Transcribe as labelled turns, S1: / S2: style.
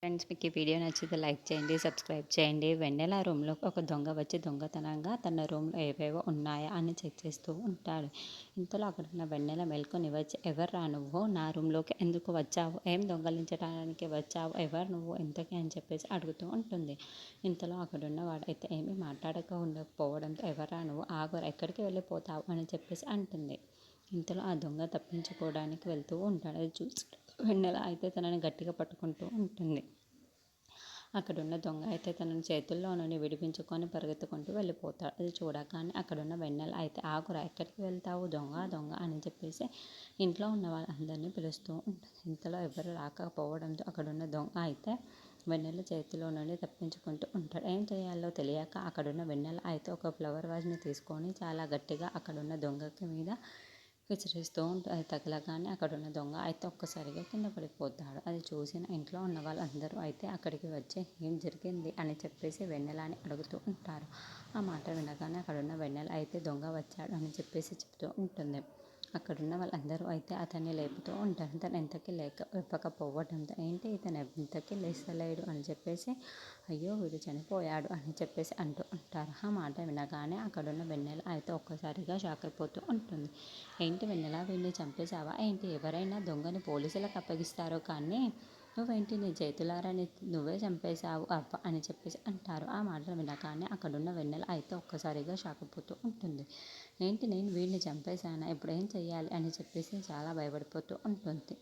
S1: Friends, మీకు ఈ video నచ్చితే లైక్ చేయండి, సబ్స్క్రైబ్ చేయండి. వెన్నెల రూమ్లో ఒక దొంగ వచ్చి దొంగతనంగా తన రూమ్లో ఏవేవో ఉన్నాయా అని చెక్ చేస్తూ ఉంటాడు. ఇంతలో అక్కడ ఉన్న వెన్నెల మేల్కొని వచ్చి, ఎవర్రా నువ్వు, నా రూమ్లోకి ఎందుకు వచ్చావు, ఏం దొంగలించడానికి వచ్చావు, ఎవరు నువ్వు ఇంతకీ అని చెప్పేసి అడుగుతూ ఉంటుంది. ఇంతలో అక్కడున్న వాడైతే ఏమీ మాట్లాడక ఉండకపోవడంతో, ఎవర్రా నువ్వు, ఆగురా, ఎక్కడికి వెళ్ళిపోతావు అని చెప్పేసి అంటుంది. ఇంతలో ఆ దొంగ తప్పించుకోవడానికి వెళ్తూ ఉంటాడు. అది చూసి వెన్నెల అయితే తనని గట్టిగా పట్టుకుంటూ ఉంటుంది. అక్కడున్న దొంగ అయితే తనని చేతుల్లో నుండి విడిపించుకొని పరిగెత్తుకుంటూ వెళ్ళిపోతాడు. అది చూడగానే అక్కడున్న వెన్నెల అయితే, ఆగురా, ఎక్కడికి వెళ్తావు, దొంగ దొంగ అని చెప్పేసి ఇంట్లో ఉన్న వాళ్ళందరినీ పిలుస్తూ ఉంటుంది. ఇంతలో ఎవరు రాకపోవడంతో అక్కడున్న దొంగ అయితే వెన్నెల చేతిలో నుండి తప్పించుకుంటూ ఉంటాడు. ఏం చేయాలో తెలియక అక్కడున్న వెన్నెల అయితే ఒక ఫ్లవర్ వాజ్ని తీసుకొని చాలా గట్టిగా అక్కడున్న దొంగకి మీద విసిరిస్తూ ఉంటుంది. అది తగలగానే అక్కడున్న దొంగ అయితే ఒక్కసారిగా కింద పడిపోతాడు. అది చూసిన ఇంట్లో ఉన్న వాళ్ళందరూ అయితే అక్కడికి వచ్చి ఏం జరిగింది అని చెప్పేసి వెన్నెలని అడుగుతూ ఉంటారు. ఆ మాట వినగానే అక్కడున్న వెన్నెల అయితే దొంగ వచ్చాడు అని చెప్పేసి చెప్తూ ఉంటుంది. అక్కడున్న వాళ్ళందరూ అయితే అతన్ని లేపుతూ ఉంటారు. తను ఎంతకీ లేకపోవడంతో, ఏంటి ఇతను ఎంతకీ లేస్తలేడు అని చెప్పేసి, అయ్యో వీడు చనిపోయాడు అని చెప్పేసి అంటూ ఉంటారు. ఆ మాట వినగానే అక్కడున్న వెన్నెల అయితే ఒక్కసారిగా షాక్ అయిపోతూ ఉంటుంది. ఏంటి వెన్నెల, వీడిని చంపేశావా ఏంటి, ఎవరైనా దొంగని పోలీసులకు అప్పగిస్తారు కానీ నువ్వేంటి నీ చేతులారా నువ్వే చంపేశావు అవ్వ అని చెప్పేసి అంటారు. ఆ మాటలు వినగానే అక్కడున్న వెన్నెల అయితే ఒక్కసారిగా షాక్ అయిపోతూ ఉంటుంది. ఏంటి, నేను వీడిని చంపేశానా, ఇప్పుడు ఏం చెయ్యాలి అని చెప్పేసి చాలా భయపడిపోతూ ఉంటుంది.